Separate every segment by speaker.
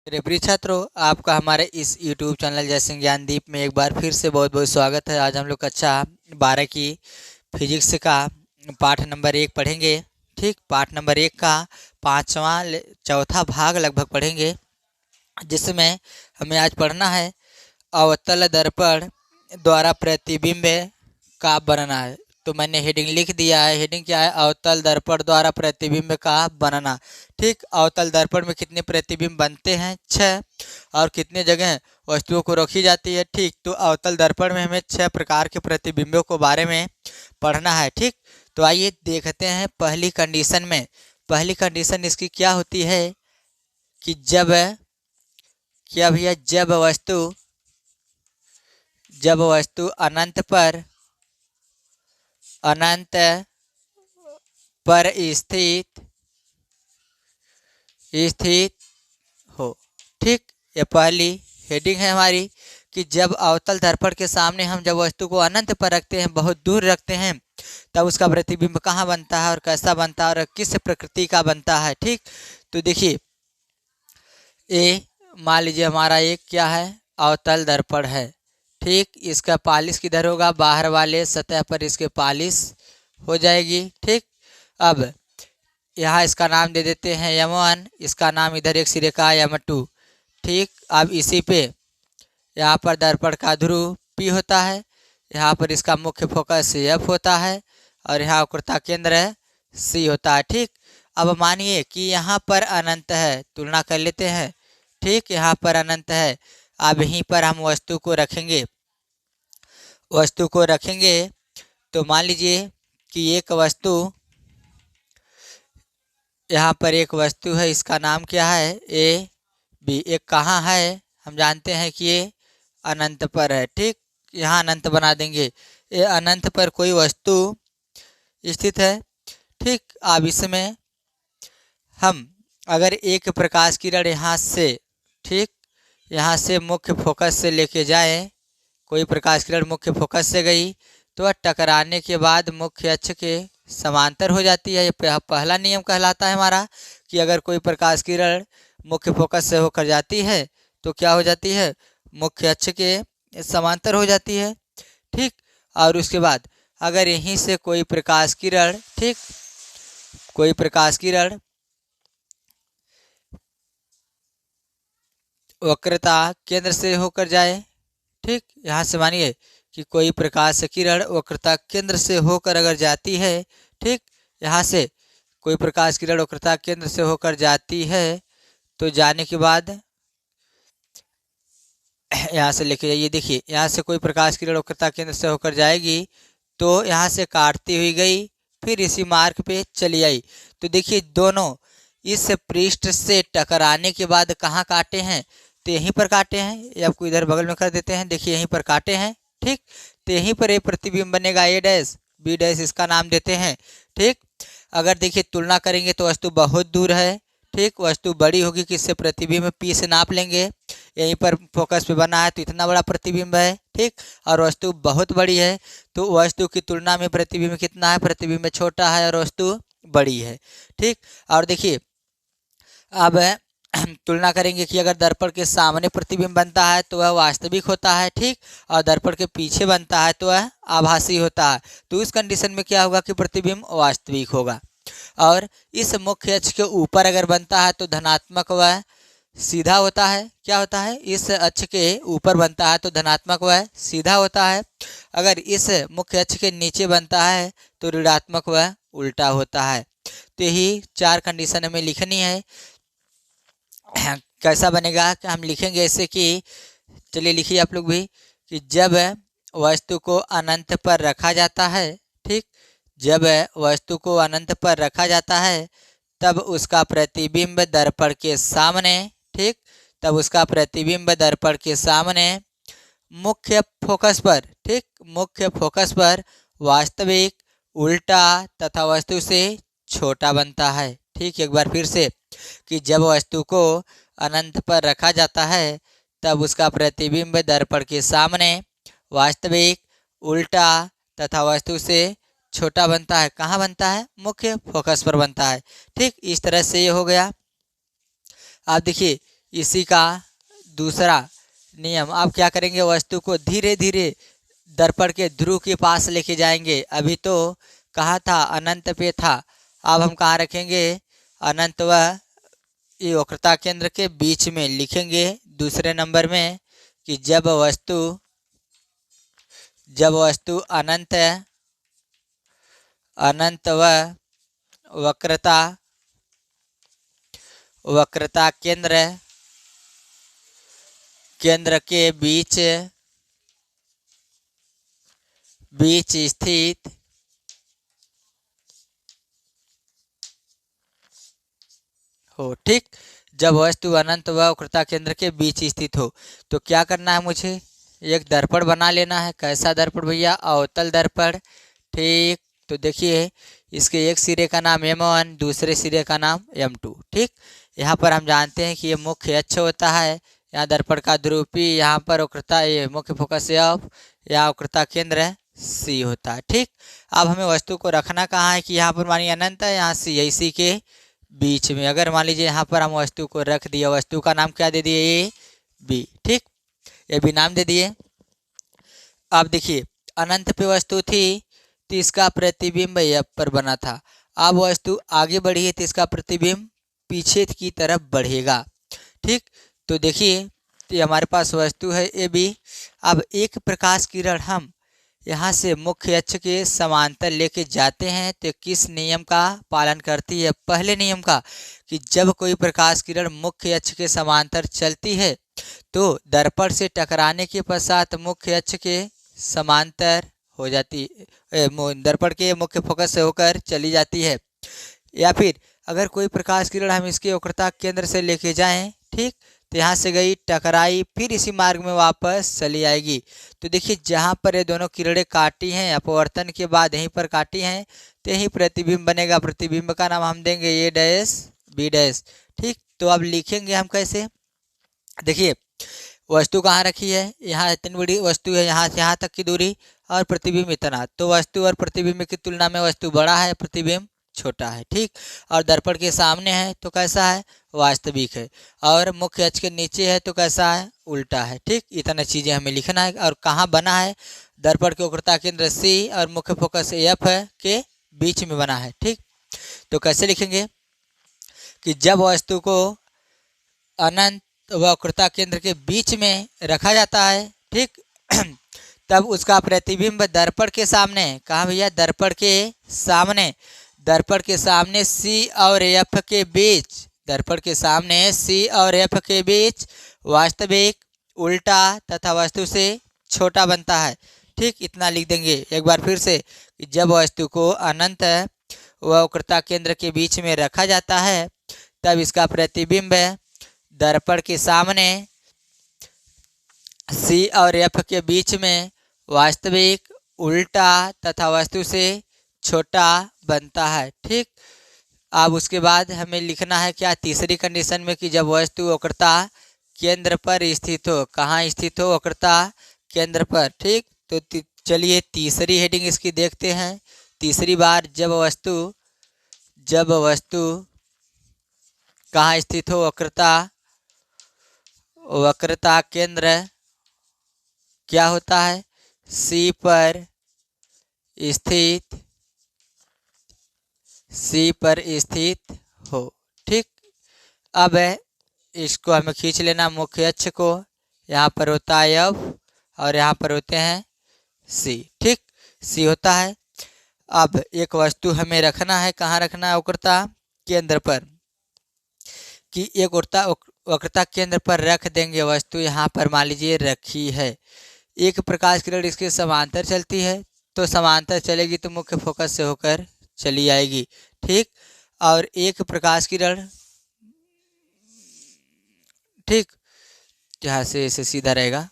Speaker 1: मेरे प्रिय छात्रों, आपका हमारे इस YouTube चैनल जय सिंह ज्ञानदीप में एक बार फिर से बहुत बहुत स्वागत है। आज हम लोग कक्षा 12 की फिजिक्स का पाठ नंबर 1 पढ़ेंगे। ठीक, पाठ नंबर 1 का चौथा भाग लगभग पढ़ेंगे, जिसमें हमें आज पढ़ना है अवतल दर्पण द्वारा प्रतिबिंब का बनना है। तो मैंने हेडिंग लिख दिया है। हेडिंग क्या है? अवतल दर्पण द्वारा प्रतिबिंब का बनना। ठीक, अवतल दर्पण में कितने प्रतिबिंब बनते हैं? 6। और कितने जगह वस्तुओं को रखी जाती है? ठीक, तो अवतल दर्पण में हमें 6 प्रकार के प्रतिबिंबों को बारे में पढ़ना है। ठीक, तो आइए देखते हैं पहली कंडीशन में। पहली कंडीशन इसकी क्या होती है कि जब क्या भैया जब वस्तु अनंत पर स्थित हो। ठीक, ये पहली हेडिंग है हमारी कि जब अवतल दर्पण के सामने हम जब वस्तु को अनंत पर रखते हैं, बहुत दूर रखते हैं, तब उसका प्रतिबिंब कहाँ बनता है और कैसा बनता है और किस प्रकृति का बनता है। ठीक, तो देखिए, ये मान लीजिए हमारा एक क्या है? अवतल दर्पण है। ठीक, इसका पालिश किधर होगा? बाहर वाले सतह पर इसके पालिश हो जाएगी। ठीक, अब यहाँ इसका नाम दे देते हैं M1, इसका नाम इधर एक सिरे का M2। ठीक, अब इसी पे यहाँ पर दर्पण का ध्रुव P होता है, यहाँ पर इसका मुख्य फोकस F होता है और यहाँ वक्रता केंद्र C होता है। ठीक, अब मानिए कि यहाँ पर अनंत है, तुलना कर लेते हैं। ठीक, यहाँ पर अनंत है। अब यहीं पर हम वस्तु को रखेंगे तो मान लीजिए कि यहाँ पर एक वस्तु है, इसका नाम क्या है? A B। एक कहाँ है? हम जानते हैं कि ये अनंत पर है। ठीक, यहाँ अनंत बना देंगे। ये अनंत पर कोई वस्तु स्थित है। ठीक, अब इसमें हम अगर एक प्रकाश किरण यहाँ से, ठीक, यहाँ से मुख्य फोकस से लेके जाएं, कोई प्रकाश किरण मुख्य फोकस से गई तो वह टकराने के बाद मुख्य अक्ष के समांतर हो जाती है। ये पहला नियम कहलाता है हमारा कि अगर कोई प्रकाश किरण मुख्य फोकस से होकर जाती है तो क्या हो जाती है? मुख्य अक्ष के समांतर हो जाती है। ठीक, और उसके बाद अगर यहीं से कोई प्रकाश किरण, ठीक, कोई प्रकाश किरण वक्रता केंद्र से होकर जाए। ठीक, यहाँ से मानिए कि कोई प्रकाश किरण वक्रता केंद्र से होकर अगर जाती है, ठीक, यहाँ से कोई प्रकाश किरण वक्रता केंद्र से होकर जाती है तो जाने के बाद यहाँ से लेके जाइए। देखिए, यहाँ से कोई प्रकाश किरण वक्रता केंद्र से होकर जाएगी तो यहाँ से काटती हुई गई, फिर इसी मार्ग पे चली आई। तो देखिए, दोनों इस पृष्ठ से टकराने के बाद कहाँ काटे हैं? तो यहीं पर काटे हैं। ये आपको इधर बगल में कर देते हैं। देखिए, यहीं पर काटे हैं। ठीक, तो यहीं पर एक प्रतिबिंब बनेगा A डैश B डैश, इसका नाम देते हैं। ठीक, अगर देखिए तुलना करेंगे तो वस्तु बहुत दूर है। ठीक, वस्तु बड़ी होगी, किससे? प्रतिबिंब P से नाप लेंगे। यहीं पर फोकस पे बना है तो इतना बड़ा प्रतिबिंब है। ठीक, और वस्तु बहुत बड़ी है तो वस्तु की तुलना में प्रतिबिंब कितना है? प्रतिबिंब छोटा है और वस्तु बड़ी है। ठीक, और देखिए अब तुलना करेंगे कि अगर दर्पण के सामने प्रतिबिंब बनता है तो वह वास्तविक होता है। ठीक, और दर्पण के पीछे बनता है तो वह आभासी होता है। तो इस कंडीशन में क्या होगा कि प्रतिबिंब वास्तविक होगा। और इस मुख्य अक्ष के ऊपर अगर बनता है तो धनात्मक वह सीधा होता है। क्या होता है? इस अक्ष के ऊपर बनता है तो धनात्मक वह सीधा होता है। अगर इस मुख्य अक्ष के नीचे बनता है तो ऋणात्मक वह उल्टा होता है। तो यही 4 कंडीशन हमें लिखनी है। कैसा बनेगा कि हम लिखेंगे ऐसे कि, चलिए लिखिए आप लोग भी, कि जब वस्तु को अनंत पर रखा जाता है, ठीक, जब वस्तु को अनंत पर रखा जाता है तब उसका प्रतिबिंब दर्पण के सामने, ठीक, तब उसका प्रतिबिंब दर्पण के सामने मुख्य फोकस पर, ठीक, मुख्य फोकस पर वास्तविक, उल्टा तथा वस्तु से छोटा बनता है। ठीक, एक बार फिर से कि जब वस्तु को अनंत पर रखा जाता है तब उसका प्रतिबिंब दर्पण के सामने वास्तविक, उल्टा तथा वस्तु से छोटा बनता है। कहाँ बनता है? मुख्य फोकस पर बनता है। ठीक, इस तरह से ये हो गया। आप देखिए इसी का दूसरा नियम। अब क्या करेंगे, वस्तु को धीरे धीरे दर्पण के ध्रुव के पास लेके जाएंगे। अभी तो कहाँ था, अनंत पे था, अब हम कहाँ रखेंगे, अनंत व ये वक्रता केंद्र के बीच में लिखेंगे दूसरे नंबर में कि जब वस्तु अनंत व वक्रता केंद्र के बीच स्थित हो। ठीक, जब वस्तु अनंत व वक्रता केंद्र के बीच स्थित हो तो क्या करना है, मुझे एक दर्पण बना लेना है। कैसा दर्पण भैया, अवतल दर्पण। ठीक, तो देखिए इसके एक सिरे का नाम M1, दूसरे सिरे का नाम M2। ठीक, यहाँ पर हम जानते हैं कि ये मुख्य अक्ष होता है, यहाँ दर्पण का ध्रुव P, यहाँ पर वक्रता, ये मुख्य फोकस F, यहाँ वक्रता केंद्र C होता है। ठीक, अब हमें वस्तु को रखना कहाँ है कि यहाँ पर मानिए अनंत है, यहाँ C, इसी के बीच में। अगर मान लीजिए यहाँ पर हम वस्तु को रख दिया, वस्तु का नाम क्या दे दिए, A B। ठीक, ये भी नाम दे दिए। अब देखिए अनंत पे वस्तु थी तो इसका प्रतिबिंब F पर बना था। अब वस्तु आगे बढ़ी है तो इसका प्रतिबिंब पीछे की तरफ बढ़ेगा। ठीक, तो देखिए तो हमारे पास वस्तु है AB। अब एक प्रकाश किरण हम यहाँ से मुख्य अक्ष के समांतर लेके जाते हैं तो किस नियम का पालन करती है, पहले नियम का, कि जब कोई प्रकाश किरण मुख्य अक्ष के समांतर चलती है तो दर्पण से टकराने के पश्चात मुख्य अक्ष के समांतर हो जाती, दर्पण के मुख्य फोकस से होकर चली जाती है। या फिर अगर कोई प्रकाश किरण हम इसके वक्रता केंद्र से लेके जाएं, ठीक, तो यहाँ से गई, टकराई, फिर इसी मार्ग में वापस चली आएगी। तो देखिए जहाँ पर ये दोनों किरणें काटी हैं, अपवर्तन के बाद यहीं पर काटी हैं, तो यही प्रतिबिंब बनेगा। प्रतिबिंब का नाम हम देंगे A डैश B डैश। ठीक, तो अब लिखेंगे हम कैसे, देखिए वस्तु कहाँ रखी है, यहाँ इतनी बड़ी वस्तु है, यहाँ से यहाँ तक की दूरी, और प्रतिबिंब इतना, तो वस्तु और प्रतिबिंब की तुलना में वस्तु बड़ा है, प्रतिबिंब छोटा है। ठीक, और दर्पण के सामने है तो कैसा है, वास्तविक है, और मुख्य अक्ष के नीचे है तो कैसा है, उल्टा है। ठीक, इतना चीज़ें हमें लिखना है। और कहाँ बना है, दर्पण के वक्रता केंद्र C और मुख्य फोकस F के बीच में बना है। ठीक, तो कैसे लिखेंगे कि जब वस्तु को अनंत व वक्रता केंद्र के बीच में रखा जाता है, ठीक, तब उसका प्रतिबिंब दर्पण के सामने, कहाँ भैया, दर्पण के सामने C और F के बीच, दर्पण के सामने C और F के बीच वास्तविक, उल्टा तथा वस्तु से छोटा बनता है। ठीक, इतना लिख देंगे एक बार फिर से कि जब वस्तु को अनंत व वक्रता केंद्र के बीच में रखा जाता है तब इसका प्रतिबिंब दर्पण के सामने C और F के बीच में वास्तविक, उल्टा तथा वस्तु से छोटा बनता है। ठीक, अब उसके बाद हमें लिखना है क्या, तीसरी कंडीशन में, कि जब वस्तु वक्रता केंद्र पर स्थित हो, कहाँ स्थित हो, वक्रता केंद्र पर। ठीक, तो चलिए तीसरी हेडिंग इसकी देखते हैं। तीसरी बार जब वस्तु कहाँ स्थित हो, वक्रता केंद्र क्या होता है, C पर स्थित हो। ठीक, अब इसको हमें खींच लेना, मुख्य अक्ष को, यहाँ पर होता है F और यहाँ पर होते हैं C। ठीक, C होता है। अब एक वस्तु हमें रखना है, कहाँ रखना है, वक्रता केंद्र पर, कि एक वक्रता केंद्र पर रख देंगे वस्तु। यहाँ पर मान लीजिए रखी है, एक प्रकाश किरण इसके समांतर चलती है तो समांतर चलेगी तो मुख्य फोकस से होकर चली आएगी। ठीक, और एक प्रकाश किरण, ठीक, यहाँ से इसे सीधा रहेगा।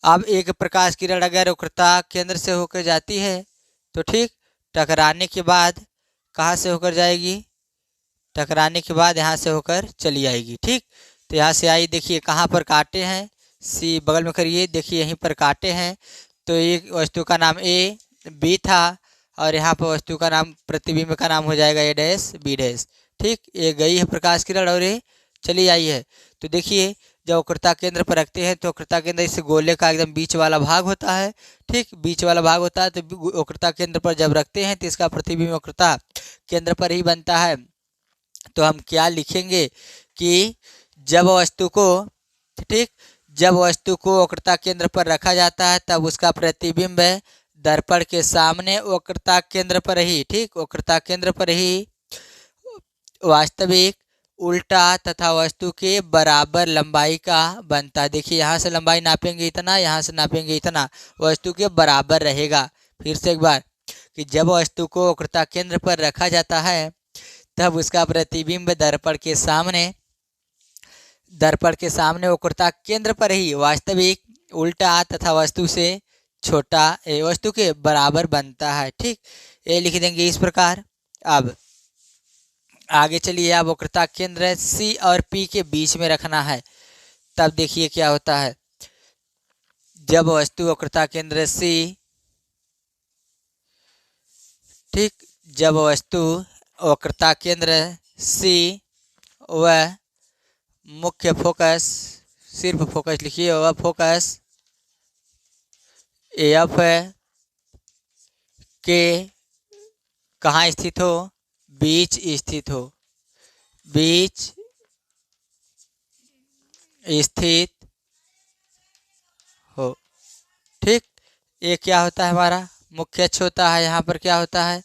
Speaker 1: अब एक प्रकाश किरण अगर वक्रता केंद्र से होकर जाती है तो ठीक, टकराने के बाद कहाँ से होकर जाएगी, टकराने के बाद यहाँ से होकर चली आएगी। ठीक, तो यहाँ से आई, देखिए कहाँ पर काटे हैं, C बगल में करिए, देखिए यहीं पर काटे हैं। तो एक वस्तु का नाम A B था और यहाँ पर वस्तु का नाम, प्रतिबिंब का नाम हो जाएगा ए डैश बी डैश। ठीक, ये गई है प्रकाश किरण और ये चली आई है। तो देखिए जब वक्रता केंद्र पर रखते हैं तो वक्रता केंद्र इस गोले का एकदम बीच वाला भाग होता है। ठीक, बीच वाला भाग होता है, तो वक्रता केंद्र पर जब रखते हैं तो इसका प्रतिबिंब वक्रता केंद्र पर ही बनता है। तो हम क्या लिखेंगे कि जब वस्तु को, ठीक, जब वस्तु को वक्रता केंद्र पर रखा जाता है तब उसका प्रतिबिंब दर्पण के सामने वक्रता केंद्र पर ही, ठीक, वक्रता केंद्र पर ही वास्तविक, उल्टा तथा वस्तु के बराबर लंबाई का बनता है। देखिए यहाँ से लंबाई नापेंगे इतना, यहाँ से नापेंगे इतना, वस्तु के बराबर रहेगा। फिर से एक बार कि जब वस्तु को वक्रता केंद्र पर रखा जाता है तब उसका प्रतिबिंब दर्पण के सामने वक्रता केंद्र पर ही वास्तविक, उल्टा तथा वस्तु से छोटा, वस्तु के बराबर बनता है। ठीक, ये लिख देंगे इस प्रकार। अब आगे चलिए, अब वक्रता केंद्र सी और पी के बीच में रखना है। तब देखिए क्या होता है। जब वस्तु वक्रता केंद्र सी, ठीक, जब वस्तु वक्रता केंद्र सी व मुख्य फोकस, सिर्फ फोकस लिखिए, वह फोकस एफ के कहाँ स्थित हो, बीच स्थित हो, बीच स्थित हो। ठीक, ये क्या होता है, हमारा मुख्य अक्ष होता है। यहाँ पर क्या होता है,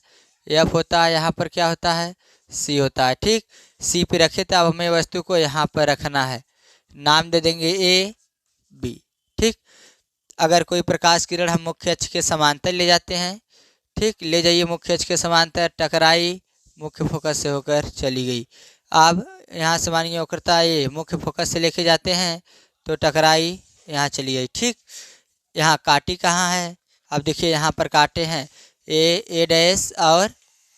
Speaker 1: एफ होता है, यहाँ पर क्या होता है, सी होता है। ठीक, सी पे रखे तो अब हमें वस्तु को यहाँ पर रखना है, नाम दे देंगे ए बी। ठीक, अगर कोई प्रकाश किरण हम मुख्य अक्ष के समांतर ले जाते हैं, ठीक, ले जाइए मुख्य अक्ष के समांतर, टकराई, मुख्य फोकस से होकर चली गई। अब यहाँ से मानिए वक्रता ये मुख्य फोकस से लेके जाते हैं तो टकराई, यहाँ चली गई। ठीक, यहाँ काटी कहाँ है, अब देखिए यहाँ पर काटे हैं ए डैश और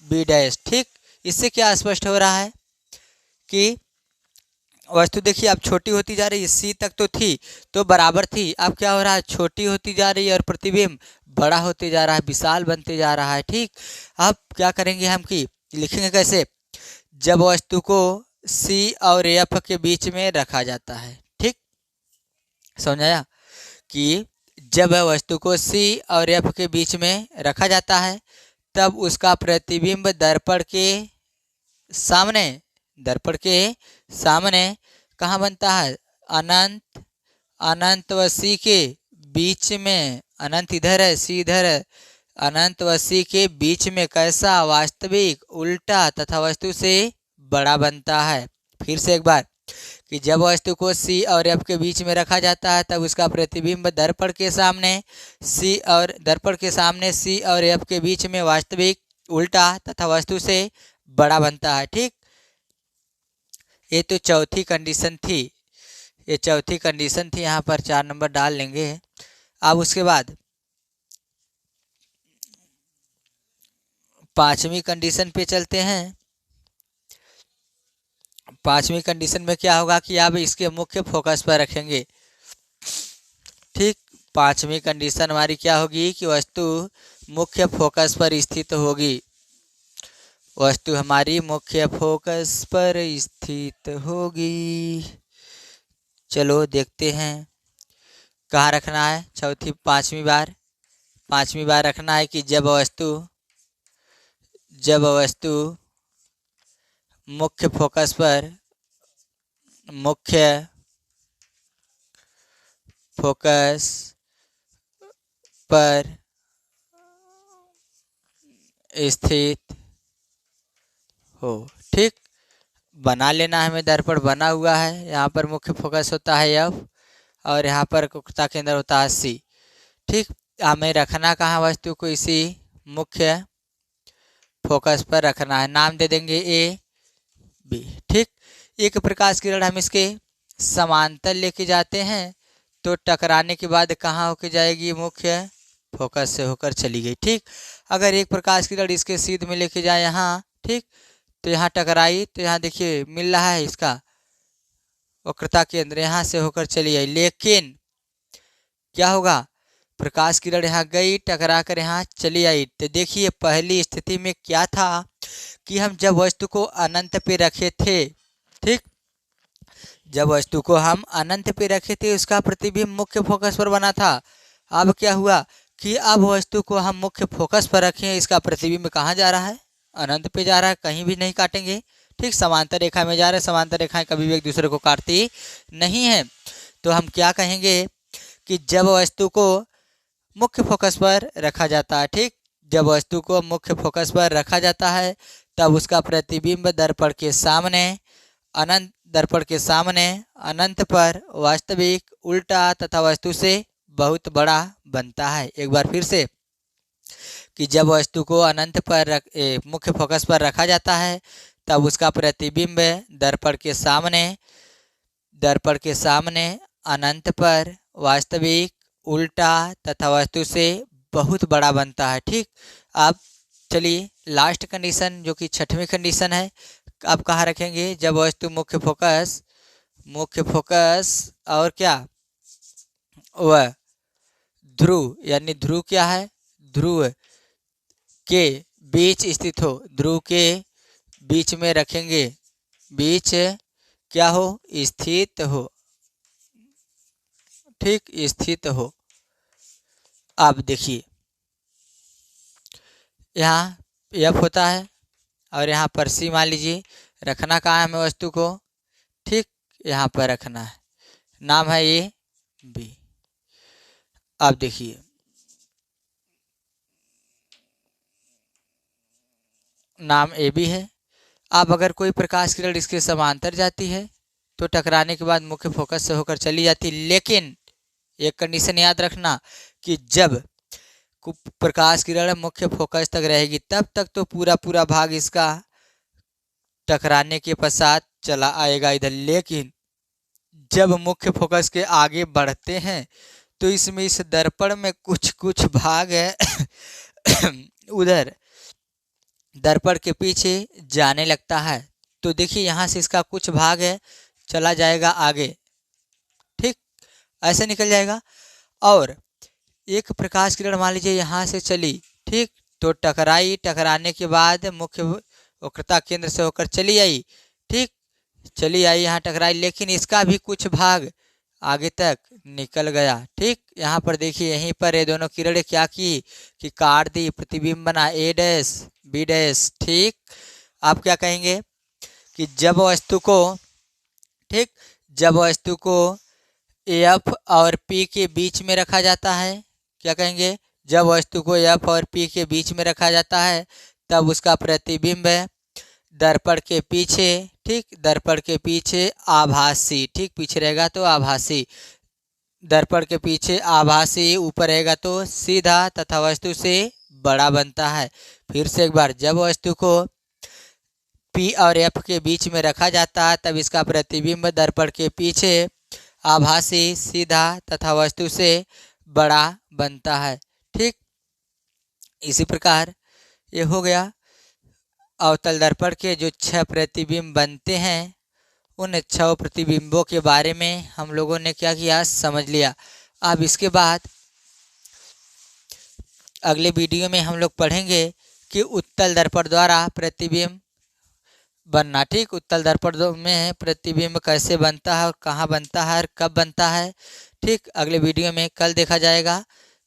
Speaker 1: बी डैश। ठीक, इससे क्या स्पष्ट हो रहा है कि वस्तु देखिए अब छोटी होती जा रही है, सी तक तो थी तो बराबर थी, अब क्या हो रहा है, छोटी होती जा रही है और प्रतिबिंब बड़ा होते जा रहा है, विशाल बनते जा रहा है। ठीक, अब क्या करेंगे हम कि लिखेंगे कैसे, जब वस्तु को सी और एफ के बीच में रखा जाता है। ठीक, समझाया कि जब वस्तु को सी और एफ के बीच में रखा जाता है तब उसका प्रतिबिंब दर्पण के सामने कहाँ बनता है, अनंत, अनंत व सी के बीच में, अनंत इधर है, सी इधर है, अनंत व सी के बीच में कैसा, वास्तविक, उल्टा तथा वस्तु से बड़ा बनता है। फिर से एक बार कि जब वस्तु को सी और एफ के बीच में रखा जाता है तब उसका प्रतिबिंब दर्पण के सामने सी और एफ के बीच में वास्तविक, उल्टा तथा वस्तु से बड़ा बनता है। ठीक, ये तो चौथी कंडीशन थी, यहाँ पर 4 नंबर डाल लेंगे। अब उसके बाद 5वीं कंडीशन पे चलते हैं। 5वीं कंडीशन में क्या होगा कि आप इसके मुख्य फोकस पर रखेंगे। ठीक, 5वीं कंडीशन हमारी क्या होगी कि वस्तु मुख्य फोकस पर स्थित होगी, वस्तु हमारी मुख्य फोकस पर स्थित होगी। चलो देखते हैं कहाँ रखना है, 5वीं बार रखना है कि जब वस्तु मुख्य फोकस पर स्थित हो। ठीक, बना लेना है, हमें दर्पण बना हुआ है, यहाँ पर मुख्य फोकस होता है एफ और यहाँ पर वक्रता केंद्र होता है सी। ठीक, हमें रखना कहाँ, वस्तु को इसी मुख्य फोकस पर रखना है, नाम दे देंगे ए बी। ठीक, एक प्रकाश किरण हम इसके समांतर लेके जाते हैं तो टकराने के बाद कहाँ होके जाएगी, मुख्य फोकस से होकर चली गई। ठीक, अगर एक प्रकाश किरण इसके सीध में लेके जाए यहाँ, ठीक, तो यहाँ टकराई तो यहाँ देखिए मिल रहा है इसका वक्रता केंद्र, यहाँ से होकर चली आई, लेकिन क्या होगा, प्रकाश किरण यहाँ गई, टकरा कर यहाँ चली आई। तो देखिए पहली स्थिति में क्या था कि हम जब वस्तु को अनंत पे रखे थे, ठीक, जब वस्तु को हम अनंत पे रखे थे उसका प्रतिबिंब मुख्य फोकस पर बना था। अब क्या हुआ कि अब वस्तु को हम मुख्य फोकस पर रखें, इसका प्रतिबिंब कहाँ जा रहा है? अनंत पे जा रहा है, कहीं भी नहीं काटेंगे, ठीक, समांतर रेखा में जा रहे हैं। समांतर रेखाएं कभी भी एक दूसरे को काटती नहीं है। तो हम क्या कहेंगे कि जब वस्तु को मुख्य फोकस पर रखा जाता है, ठीक, जब वस्तु को मुख्य फोकस पर रखा जाता है तब उसका प्रतिबिंब दर्पण के सामने अनंत पर वास्तविक, उल्टा तथा वस्तु से बहुत बड़ा बनता है। एक बार फिर से कि जब वस्तु को अनंत पर मुख्य फोकस पर रखा जाता है तब उसका प्रतिबिंब दर्पण के सामने अनंत पर वास्तविक, उल्टा तथा वस्तु से बहुत बड़ा बनता है, ठीक। अब चलिए लास्ट कंडीशन जो कि छठवीं कंडीशन है, अब कहाँ रखेंगे? जब वस्तु मुख्य फोकस और क्या, वह ध्रुव, यानी ध्रुव क्या है? ध्रुव के बीच स्थित हो, ध्रुव के बीच में रखेंगे, बीच क्या हो? स्थित हो, ठीक, स्थित हो। अब देखिए यहाँ एफ होता है और यहाँ पर सी मान लीजिए। रखना कहाँ है हमें वस्तु को? ठीक, यहाँ पर रखना है, नाम है ए बी। अब देखिए नाम ए बी है। अब अगर कोई प्रकाश किरण इसके समांतर जाती है तो टकराने के बाद मुख्य फोकस से होकर चली जाती, लेकिन एक कंडीशन याद रखना कि जब प्रकाश किरण मुख्य फोकस तक रहेगी तब तक तो पूरा भाग इसका टकराने के पश्चात चला आएगा इधर, लेकिन जब मुख्य फोकस के आगे बढ़ते हैं तो इसमें इस दर्पण में कुछ भाग है उधर दर्पण के पीछे जाने लगता है। तो देखिए यहाँ से इसका कुछ भाग है चला जाएगा आगे, ठीक, ऐसे निकल जाएगा। और एक प्रकाश किरण मान लीजिए यहाँ से चली, ठीक, तो टकराने के बाद मुख्य वक्रता केंद्र से होकर चली आई, ठीक, चली आई यहाँ टकराई, लेकिन इसका भी कुछ भाग आगे तक निकल गया, ठीक। यहाँ पर देखिए यहीं पर ये दोनों किरणें क्या की कि काट दी, प्रतिबिंब बना ए डैश बी डैश, ठीक। आप क्या कहेंगे कि जब वस्तु को, ठीक, जब वस्तु को एफ और पी के बीच में रखा जाता है, क्या कहेंगे? जब वस्तु को एफ और पी के बीच में रखा जाता है तब उसका प्रतिबिंब दर्पण के पीछे, ठीक, दर्पण के पीछे आभासी, ठीक, पीछे रहेगा तो आभासी, दर्पण के पीछे आभासी, ऊपर रहेगा तो सीधा तथा वस्तु से बड़ा बनता है। फिर से एक बार, जब वस्तु को पी और एफ के बीच में रखा जाता है तब इसका प्रतिबिंब दर्पण के पीछे आभासी, सीधा तथा वस्तु से बड़ा बनता है, ठीक। इसी प्रकार ये हो गया अवतल दर्पण के जो 6 प्रतिबिंब बनते हैं, उन 6 प्रतिबिंबों के बारे में हम लोगों ने क्या किया, समझ लिया। अब इसके बाद अगले वीडियो में हम लोग पढ़ेंगे कि उत्तल दर्पण द्वारा प्रतिबिंब बनना, ठीक, उत्तल दर्पण में प्रतिबिंब कैसे बनता है और कहाँ बनता है और कब बनता है, ठीक, अगले वीडियो में कल देखा जाएगा।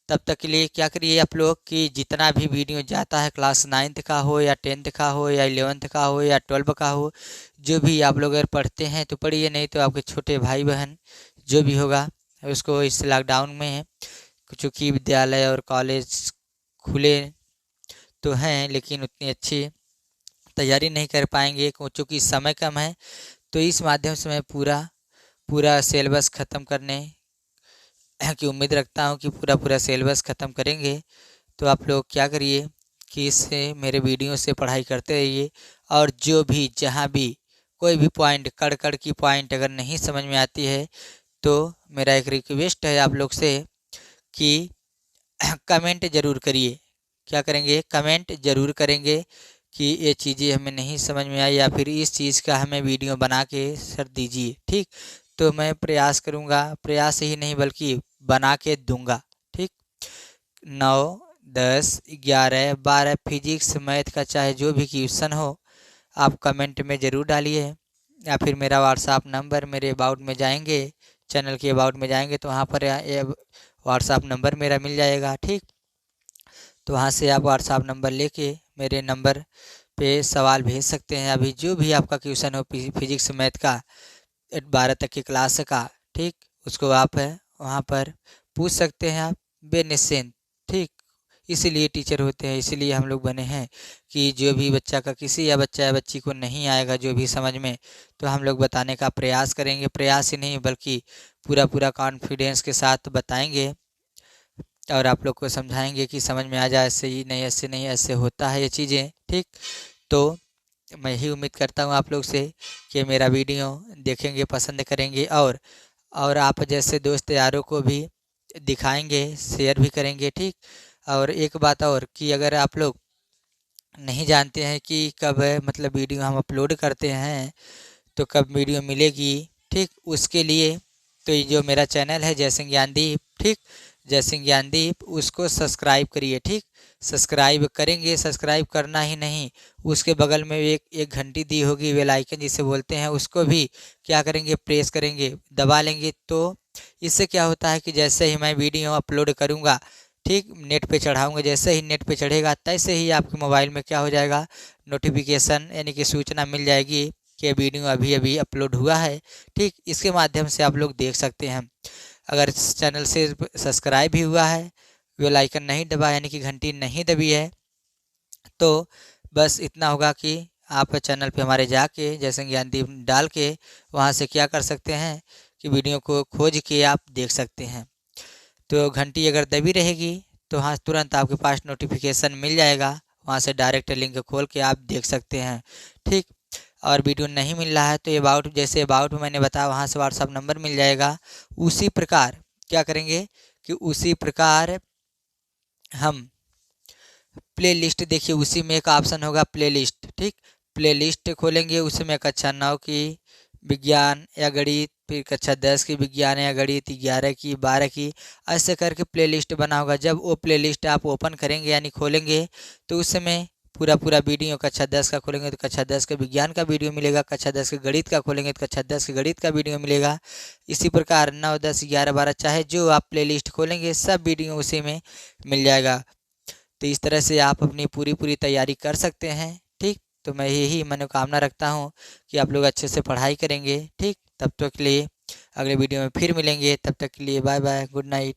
Speaker 1: तब तक के लिए क्या करिए आप लोग कि जितना भी वीडियो जाता है, क्लास 9th का हो या 10th का हो या 11th का हो या 12 का हो, जो भी आप लोग अगर पढ़ते हैं तो पढ़िए, नहीं तो आपके छोटे भाई बहन जो भी होगा उसको, इस लॉकडाउन में चूँकि विद्यालय और कॉलेज खुले तो हैं लेकिन उतनी अच्छी तैयारी नहीं कर पाएंगे क्योंकि समय कम है, तो इस माध्यम से मैं पूरा सिलेबस ख़त्म करने की उम्मीद रखता हूं कि पूरा सिलेबस ख़त्म करेंगे। तो आप लोग क्या करिए कि इससे मेरे वीडियो से पढ़ाई करते रहिए, और जो भी जहां भी कोई भी पॉइंट कड़ की पॉइंट अगर नहीं समझ में आती है तो मेरा एक रिक्वेस्ट है आप लोग से कि कमेंट ज़रूर करिए। क्या करेंगे? कमेंट ज़रूर करेंगे कि ये चीज़ें हमें नहीं समझ में आई या फिर इस चीज़ का हमें वीडियो बना के सर दीजिए, ठीक। तो मैं प्रयास करूँगा, प्रयास ही नहीं बल्कि बना के दूंगा, ठीक। 9, 10, 11, 12 फिजिक्स मैथ का चाहे जो भी क्वेश्चन हो आप कमेंट में ज़रूर डालिए, या फिर मेरा व्हाट्सअप नंबर, मेरे अबाउट में जाएंगे, चैनल के अबाउट में जाएंगे तो वहाँ पर व्हाट्सअप नंबर मेरा मिल जाएगा। ठीक, तो वहाँ से आप व्हाट्सअप नंबर लेके मेरे नंबर पे सवाल भेज सकते हैं। अभी जो भी आपका क्वेश्चन हो फिजिक्स मैथ का 12 तक की क्लास का, ठीक, उसको आप वहाँ पर पूछ सकते हैं आप बेनिश्चिंत। ठीक, इसीलिए टीचर होते हैं, इसीलिए हम लोग बने हैं कि जो भी बच्चा का किसी या बच्चा या बच्ची को नहीं आएगा जो भी समझ में, तो हम लोग बताने का प्रयास करेंगे। प्रयास ही नहीं बल्कि पूरा कॉन्फिडेंस के साथ बताएंगे और आप लोग को समझाएंगे कि समझ में आ जाए, ऐसे ही नहीं, ऐसे नहीं, ऐसे होता है ये चीज़ें। ठीक, तो मैं ही उम्मीद करता हूँ आप लोग से कि मेरा वीडियो देखेंगे, पसंद करेंगे और आप जैसे दोस्त यारों को भी दिखाएंगे, शेयर भी करेंगे। ठीक, और एक बात और कि अगर आप लोग नहीं जानते हैं कि कब मतलब वीडियो हम अपलोड करते हैं तो कब वीडियो मिलेगी, ठीक, उसके लिए तो ये जो मेरा चैनल है जयसिंह ज्ञानदीप, ठीक, जयसिंह ज्ञानदीप, उसको सब्सक्राइब करिए। ठीक, सब्सक्राइब करेंगे, सब्सक्राइब करना ही नहीं, उसके बगल में एक घंटी दी होगी, बेल आइकन जिसे बोलते हैं, उसको भी क्या करेंगे, प्रेस करेंगे, दबा लेंगे। तो इससे क्या होता है कि जैसे ही मैं वीडियो अपलोड करूँगा, ठीक, नेट पे चढ़ाऊँगा, जैसे ही नेट पे चढ़ेगा तैसे ही आपके मोबाइल में क्या हो जाएगा, नोटिफिकेशन यानी कि सूचना मिल जाएगी कि वीडियो अभी अभी अपलोड हुआ है। ठीक, इसके माध्यम से आप लोग देख सकते हैं। अगर चैनल से सब्सक्राइब भी हुआ है, बेल आइकन नहीं दबा यानी कि घंटी नहीं दबी है, तो बस इतना होगा कि आप चैनल पे हमारे जाके जयसिंह ज्ञानदीप डाल के वहाँ से क्या कर सकते हैं कि वीडियो को खोज के आप देख सकते हैं। तो घंटी अगर दबी रहेगी तो हाँ तुरंत आपके पास नोटिफिकेशन मिल जाएगा, वहाँ से डायरेक्ट लिंक खोल के आप देख सकते हैं। ठीक, और वीडियो नहीं मिल रहा है तो अबाउट, जैसे अबाउट में मैंने बताया वहाँ से व्हाट्सअप नंबर मिल जाएगा। उसी प्रकार क्या करेंगे कि उसी प्रकार हम प्ले लिस्ट, देखिए उसी में एक ऑप्शन होगा प्ले लिस्ट। ठीक, प्ले लिस्ट खोलेंगे, उसमें कक्षा 9 की विज्ञान या गणित, फिर कक्षा 10 की विज्ञान या गणित, 11 की, 12 की, ऐसे करके प्ले लिस्ट बना होगा। जब वो प्ले लिस्ट आप ओपन करेंगे यानी खोलेंगे तो उस समय पूरा वीडियो कक्षा 10 का खोलेंगे तो कक्षा 10 का विज्ञान का वीडियो मिलेगा, कक्षा 10 के गणित का खोलेंगे तो कक्षा 10 के गणित का वीडियो मिलेगा। इसी प्रकार 9, 10, 11, 12 चाहे जो आप प्ले लिस्ट खोलेंगे सब वीडियो उसी में मिल जाएगा। तो इस तरह से आप अपनी पूरी तैयारी कर सकते हैं। ठीक, तो मैं यही मनोकामना रखता हूँ कि आप लोग अच्छे से पढ़ाई करेंगे। ठीक, तब तक के लिए अगले वीडियो में फिर मिलेंगे, तब तक के लिए बाय बाय, गुड नाइट।